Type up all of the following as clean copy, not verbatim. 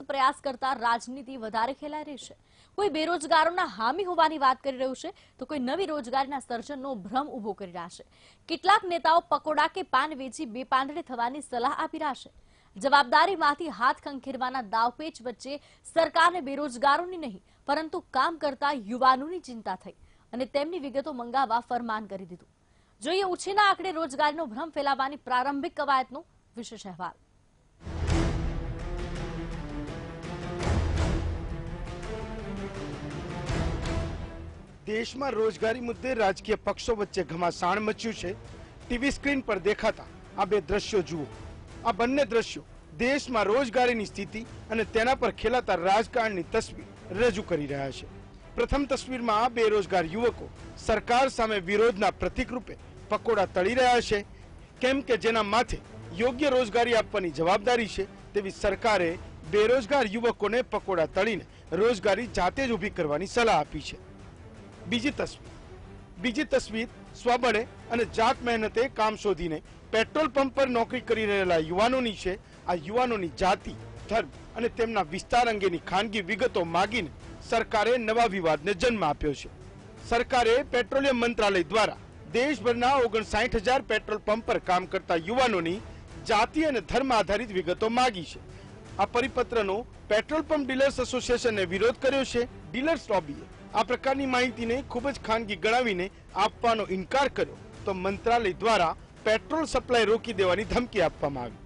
પ્રયાસ કરતા રાજનીતિ વધારે ખેલાઈ રહી છે। કોઈ બેરોજગારોના હામી હોવાની વાત કરી રહ્યું છે તો કોઈ નવી રોજગારીના સર્જનનો ભ્રમ ઉભો કરી રહ્યા છે। કેટલાક નેતાઓ પકોડા કે પાન વેચી બે પાંદડે થવાની સલાહ આપી રહ્યા છે। જવાબદારીમાંથી હાથ ખંખેરવાના દાવપેચ વચ્ચે સરકારને બેરોજગારોની નહીં પરંતુ કામ કરતા યુવાનોની ચિંતા થઈ અને તેમની વિગતો મંગાવવા ફરમાન કરી દીધું। જોઈએ ઉછીના આંકડે રોજગારીનો ભ્રમ ફેલાવવાની પ્રારંભિક કવાયતનો વિશેષ અહેવાલ। देश में रोजगारी मुद्दे राजकीय पक्षों वच्चे घमासाण मच्यु छे। टीवी स्क्रीन पर देखाता आ बे दृश्यों जुओ। आ बंने दृश्यों देश में रोजगारी की स्थिति अने तेना पर खेलाता राजकारण की तस्वीर रजू करी रह्या छे। प्रथम तस्वीर में आ बेरोजगार युवकों सरकार सामे विरोधना प्रतीक रूपे पकोड़ा तળી રહ્યા છે, કેમ કે જેના માથે યોગ્ય રોજગારી આપવાની જવાબદારી છે તેવી સરકારે બેરોજગાર યુવકોને પકોડા તળીને રોજગારી જાતે જ ઊભી કરવાની સલાહ આપી છે। બીજી તસવીર સ્વબળે અને જાત મહેનતે કામ શોધીને પેટ્રોલ પંપ પર નોકરી કરી રહેલા યુવાનોની છે। આ યુવાનોની જાતિ, ધર્મ અને તેમના વિસ્તાર અંગેની ખાનગી વિગતો માંગીને સરકારે નવા વિવાદને જન્મ આપ્યો છે। સરકારે પેટ્રોલિયમ મંત્રાલય દ્વારા देशभरना 59,000 पेट्रोल पंप पर काम करता युवानों जाति और धर्म आधारित विगतो मांगी है। आ परिपत्रनो पेट्रोल पंप डीलर्स एसोसिएशन ने विरोध कर्यो छे। डीलर्स लॉबीए आ प्रकारनी माहिती ने खूब ज खानगी गणावीने आपवानो इनकार कर्यो तो मंत्रालय द्वारा पेट्रोल सप्लाय रोकी देवानी धमकी आपवामां आवी।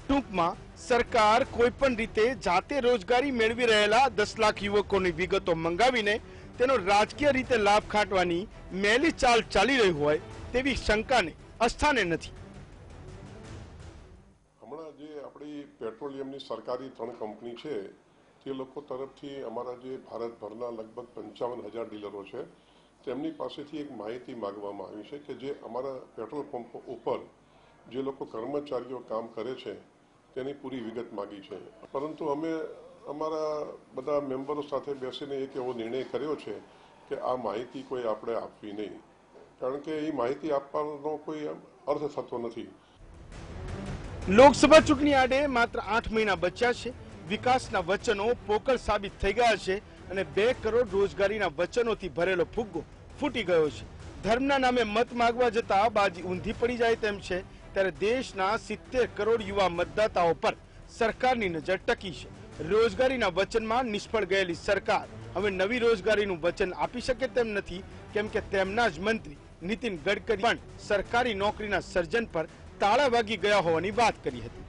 टूंकमां सरकार कोईपण रीते जाते रोजगारी मेळवी रहेला 10 लाख युवकोनी विगतो मंगावीने तेनो राजकीय रीते लाभ खाटवानी मेली चाल चाली रही होय तेवी शंकाने अस्थाने नथी। हमणा जे आपणी पेट्रोलियमनी सरकारी 3 कंपनी छे ते लोको तरफथी अमारा जे भारतभરના लगभग 55,000 डीलरो छे તેમની પાસેથી એક માહિતી માંગવામાં આવી છે કે જે અમારા પેટ્રોલ પંપ ઉપર જે લોકો કર્મચારીઓ કામ કરે છે તેની પૂરી વિગત માંગી છે। પરંતુ અમે અમારા બધા મેમ્બરો સાથે બેસીને એક એવો નિર્ણય કર્યો છે કે આ માહિતી કોઈ આપણે આપવી નહીં, કારણ કે એ માહિતી આપવાનો કોઈ અર્થ થતો નથી। લોકસભા ચૂંટણી આડે માત્ર 8 મહિના બચ્યા છે। વિકાસના વચનો પોકળ સાબિત થઈ ગયા છે અને 2 કરોડ રોજગારીના વચનોથી ભરેલો ફુગ્ગો ફૂટી ગયો છે। ધર્મના નામે મત માંગવા જતા બાજી ઊંધી પડી જાય તેમ છે, ત્યારે દેશના 70 કરોડ યુવા મતદાતાઓ પર સરકારની નજર ટકી છે। रोजगारीना वचनमा निष्फळ गयेली सरकार हवे नवी रोजगारीनुं वचन आपी शके तेम नथी, केम के तेमना ज मंत्री नितिन गडकरी पण सरकारी नौकरीना सर्जन पर ताळा वागी गया होवानी वात करी हती।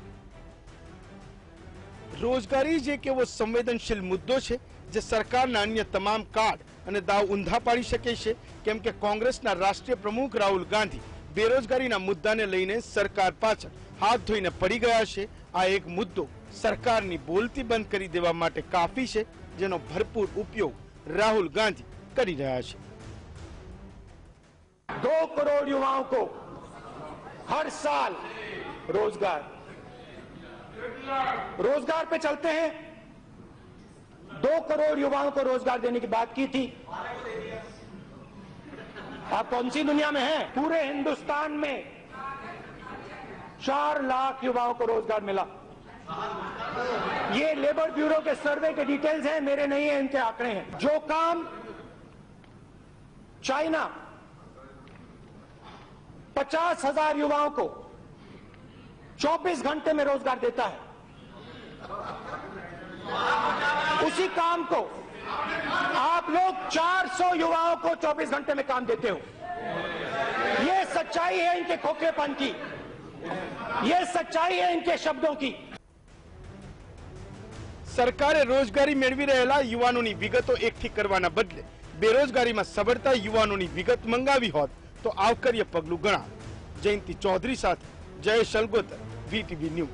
रोजगारी जे एक एवो संवेदनशील मुद्दो छे जे सरकारना अन्य तमाम कार्ड अने दाव ऊंधा पाड़ी शके छे, केम के कांग्रेसना राष्ट्रीय प्रमुख राहुल गांधी बेरोजगारीना मुद्दाने लईने सरकार पाछळ हाथ धोईने पड़ी गया छे। आ एक मुद्दो सरकारनी बोलती बंद करी देवा माटे काफी छे, जेनो भरपूर उपयोग राहुल गांधी करी रह्या छे। 2 करोड़ युवाओं को हर साल रोजगार पे चलते हैं। 2 करोड़ युवाओं को रोजगार देने की बात की थी। आप कौन सी दुनिया में हैं? पूरे हिंदुस्तान में 4 लाख युवाओं को रोजगार मिला। ये लेबर ब्यूरो के सर्वे के डिटेल्स हैं, मेरे नहीं है, इनके आंकड़े हैं। जो काम चाइना 50,000 युवाओं को 24 घंटे में रोजगार देता है, उसी काम को आप लोग 400 युवाओं को 24 घंटे में काम देते हो। ये सच्चाई है इनके खोखलेपन की, ये सच्चाई है इनके शब्दों की। सरकारे रोजगारी मेळवी रहेला युवानोनी विगतो एकठी करवाना बदले बेरोजगारीमां सबरता युवानोनी विगत मंगावी होत तो आवकार्य पगलुं गणात। जयंती चौधरी साथे जयेश अलगोतर, VTV न्यूज।